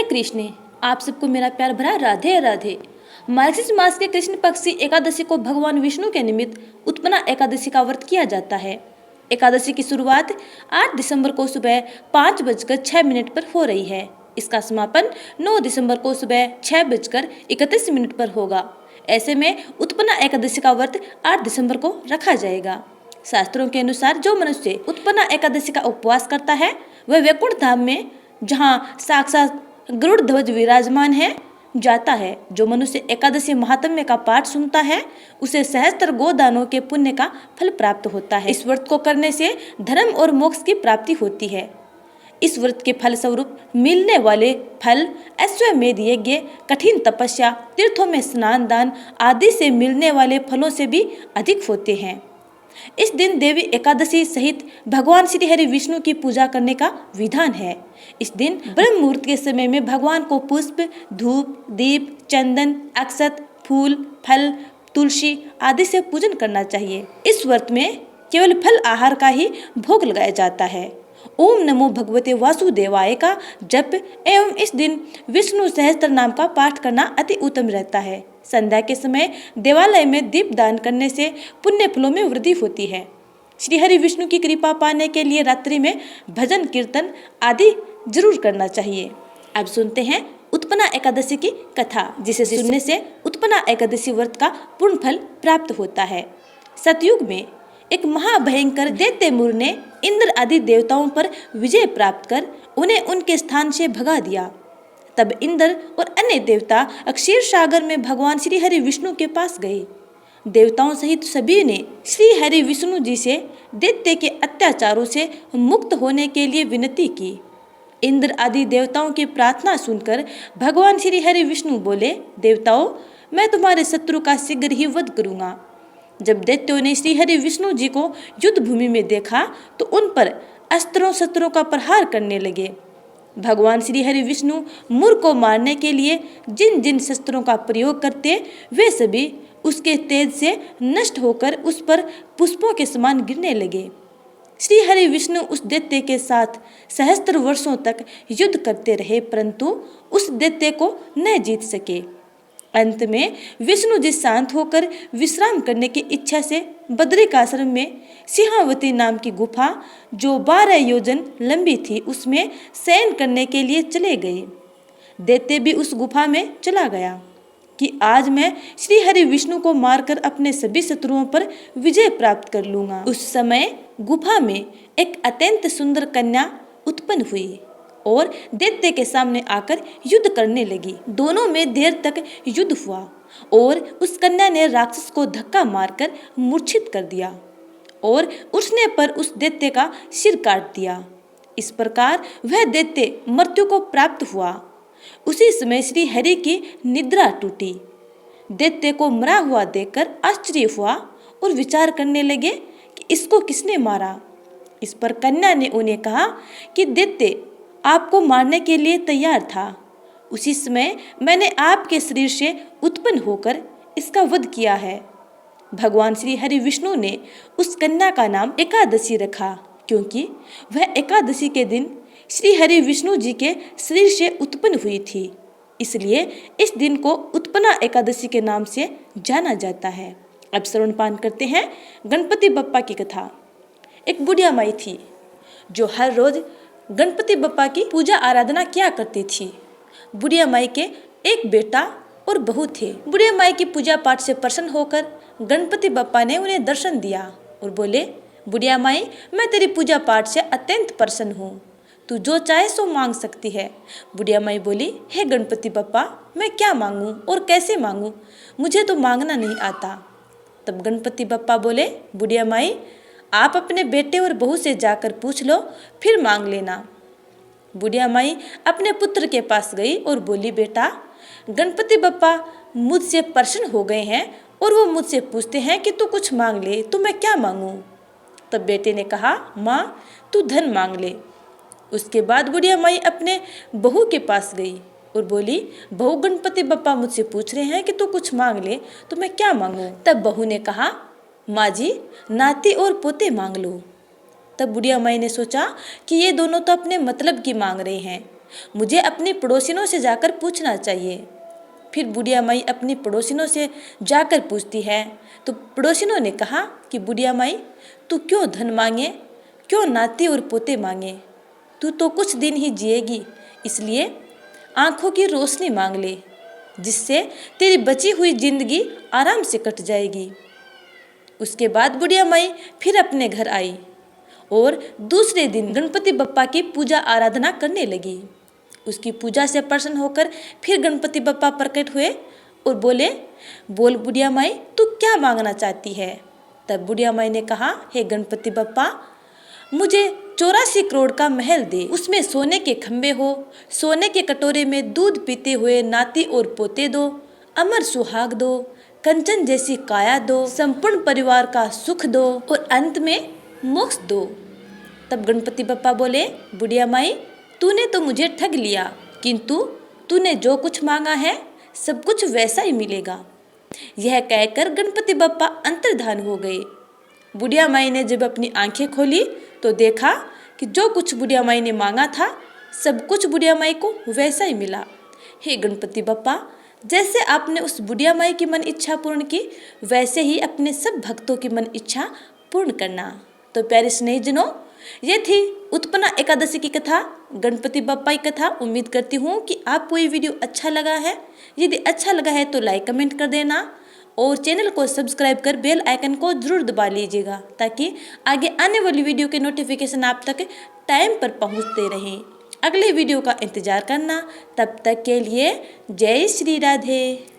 कृष्ण, आप सबको मेरा प्यार भरा राधे राधे। मार्गशीर्ष मास के कृष्ण पक्ष की एकादशी को भगवान विष्णु के निमित्त उत्पन्ना एकादशी का व्रत किया जाता है। एकादशी की शुरुआत 8 दिसंबर को सुबह 5:06 पर हो रही है। इसका समापन 9 दिसंबर को सुबह 6:31 पर होगा। ऐसे में उत्पन्ना एकादशी का व्रत 8 दिसंबर को रखा जाएगा। शास्त्रों के अनुसार जो मनुष्य उत्पन्ना एकादशी का उपवास करता है वह वैकुंठ धाम में, जहाँ साक्षात गरुड़ ध्वज विराजमान है, जाता है। जो मनुष्य एकादशी महात्म्य का पाठ सुनता है उसे सहस्त्र गोदानों के पुण्य का फल प्राप्त होता है। इस व्रत को करने से धर्म और मोक्ष की प्राप्ति होती है। इस व्रत के फल स्वरूप मिलने वाले फल अश्वमेध यज्ञ, कठिन तपस्या, तीर्थों में स्नान दान आदि से मिलने वाले फलों से भी अधिक होते हैं। इस दिन देवी एकादशी सहित भगवान श्री हरि विष्णु की पूजा करने का विधान है। इस दिन ब्रह्म मुहूर्त के समय में भगवान को पुष्प, धूप, दीप, चंदन, अक्षत, फूल, फल, तुलसी आदि से पूजन करना चाहिए। इस व्रत में केवल फल आहार का ही भोग लगाया जाता है। ओम नमो भगवते वासुदेवाय का जप एवं इस दिन विष्णु सहस्त्र नाम का पाठ करना अति उत्तम रहता है। संध्या के समय देवालय में दीप दान करने से पुण्य फलों में वृद्धि होती है। श्री हरि विष्णु की कृपा पाने के लिए रात्रि में भजन कीर्तन आदि जरूर करना चाहिए। अब सुनते हैं उत्पन्ना एकादशी की कथा, जिसे सुनने से उत्पन्ना एकादशी व्रत का पूर्ण फल प्राप्त होता है। सतयुग में एक महाभयंकर दैत्यमुर ने इंद्र आदि देवताओं पर विजय प्राप्त कर उन्हें उनके स्थान से भगा दिया। तब इंद्र और अन्य देवता क्षीर सागर में भगवान श्री हरि विष्णु के पास गए। देवताओं सहित सभी ने श्री हरि विष्णु जी से दैत्य के अत्याचारों से मुक्त होने के लिए विनती की। इंद्र आदि देवताओं की प्रार्थना सुनकर भगवान श्री हरि विष्णु बोले, देवताओं, मैं तुम्हारे शत्रु का शीघ्र ही वध करूंगा। जब दैत्यों ने श्री हरि विष्णु जी को युद्ध भूमि में देखा तो उन पर अस्त्रों शस्त्रों का प्रहार करने लगे। भगवान श्री हरि विष्णु मुर को मारने के लिए जिन जिन शस्त्रों का प्रयोग करते वे सभी उसके तेज से नष्ट होकर उस पर पुष्पों के समान गिरने लगे। श्री हरि विष्णु उस दैत्य के साथ सहस्त्र वर्षों तक युद्ध करते रहे, परंतु उस दैत्य को न जीत सके। अंत में विष्णु जी शांत होकर विश्राम करने की इच्छा से बद्रिकाश्रम में सिंहावती नाम की गुफा, जो 12 योजन लंबी थी, उसमें शयन करने के लिए चले गए। दैत्य भी उस गुफा में चला गया कि आज मैं श्री हरि विष्णु को मारकर अपने सभी शत्रुओं पर विजय प्राप्त कर लूंगा। उस समय गुफा में एक अत्यंत सुंदर कन्या उत्पन्न हुई और दैत्य के सामने आकर युद्ध करने लगी। दोनों में देर तक युद्ध हुआ और उस कन्या ने राक्षस को धक्का मारकर मूर्छित कर दिया और उठने पर उस दैत्य का सिर काट दिया। इस प्रकार वह दैत्य मृत्यु को प्राप्त हुआ। उसी समय श्री हरि की निद्रा टूटी। दैत्य को मरा हुआ देखकर आश्चर्य हुआ और विचार करने लगे कि इसको किसने मारा। इस पर कन्या ने उन्हें कहा कि दैत्य आपको मारने के लिए तैयार था। उसी समय मैंने आपके शरीर से उत्पन्न होकर इसका वध किया है। भगवान श्री हरि विष्णु ने उस कन्या का नाम एकादशी रखा, क्योंकि वह एकादशी के दिन श्री हरि विष्णु जी के शरीर से उत्पन्न हुई थी। इसलिए इस दिन को उत्पन्ना एकादशी के नाम से जाना जाता है। अब श्रवणपान करते हैं गणपति बप्पा की कथा। एक बुढ़िया माई थी जो हर रोज गणपति बप्पा की पूजा आराधना किया करती थी। बुढ़िया माई के एक बेटा और बहू थे। बुढ़िया माई की पूजा पाठ से प्रसन्न होकर गणपति बप्पा ने उन्हें दर्शन दिया और बोले, बुढ़िया माई, मैं तेरी पूजा पाठ से अत्यंत प्रसन्न हूँ, तू जो चाहे सो मांग सकती है। बुढ़िया माई बोली, हे गणपति बप्पा, मैं क्या मांगूं और कैसे मांगूं, मुझे तो मांगना नहीं आता। तब गणपति बप्पा बोले, बुढ़िया माई, आप अपने बेटे और बहू से जाकर पूछ लो, फिर मांग लेना। बुढ़िया माई अपने पुत्र के पास गई और बोली, बेटा, गणपति बप्पा मुझसे प्रसन्न हो गए हैं और वो मुझसे पूछते हैं कि तू कुछ मांग ले, तो मैं क्या मांगूं। तब बेटे ने कहा, माँ, तू धन मांग ले। उसके बाद बुढ़िया माई अपने बहू के पास गई और बोली, बहू, गणपति बप्पा मुझसे पूछ रहे हैं कि तू कुछ मांग ले, तो मैं क्या मांगूं। तब बहू ने कहा, माँ जी, नाती और पोते मांग लो। तब बुढ़िया माई ने सोचा कि ये दोनों तो अपने मतलब की मांग रहे हैं, मुझे अपनी पड़ोसिनों से जाकर पूछना चाहिए। फिर बुढ़िया माई अपनी पड़ोसिनों से जाकर पूछती है तो पड़ोसिनों ने कहा कि बुढ़िया माई, तू क्यों धन मांगे, क्यों नाती और पोते मांगे, तू तो कुछ दिन ही जिएगी, इसलिए आंखों की रोशनी मांग ले, जिससे तेरी बची हुई जिंदगी आराम से कट जाएगी। उसके बाद बुढ़िया माई फिर अपने घर आई और दूसरे दिन गणपति बप्पा की पूजा आराधना करने लगी। उसकी पूजा से प्रसन्न होकर फिर गणपति बप्पा प्रकट हुए और बोले, बोल बुढ़िया माई, तू क्या मांगना चाहती है। तब बुढ़िया माई ने कहा, हे गणपति बप्पा, मुझे 84 करोड़ का महल दे, उसमें सोने के खंबे हो, सोने के कटोरे में दूध पीते हुए नाती और पोते दो, अमर सुहाग दो, कंचन जैसी काया दो, संपूर्ण परिवार का सुख दो और अंत में मोक्ष दो। तब गणपति बप्पा बोले, बुढ़िया माई, तूने तो मुझे ठग लिया, किंतु तूने जो कुछ मांगा है सब कुछ वैसा ही मिलेगा। यह कहकर गणपति बप्पा अंतर्धान हो गए। बुढ़िया माई ने जब अपनी आंखें खोली तो देखा कि जो कुछ बुढ़िया माई ने मांगा था सब कुछ बुढ़िया माई को वैसा ही मिला। हे गणपति बप्पा, जैसे आपने उस बुढ़िया माई की मन इच्छा पूर्ण की, वैसे ही अपने सब भक्तों की मन इच्छा पूर्ण करना। तो प्यारे स्नेहीजनों, ये थी उत्पन्ना एकादशी की कथा, गणपति बप्पा की कथा। उम्मीद करती हूँ कि आपको ये वीडियो अच्छा लगा है। यदि अच्छा लगा है तो लाइक कमेंट कर देना और चैनल को सब्सक्राइब कर बेल आइकन को जरूर दबा लीजिएगा, ताकि आगे आने वाली वीडियो के नोटिफिकेशन आप तक टाइम पर पहुँचते रहें। अगले वीडियो का इंतजार करना। तब तक के लिए जय श्री राधे।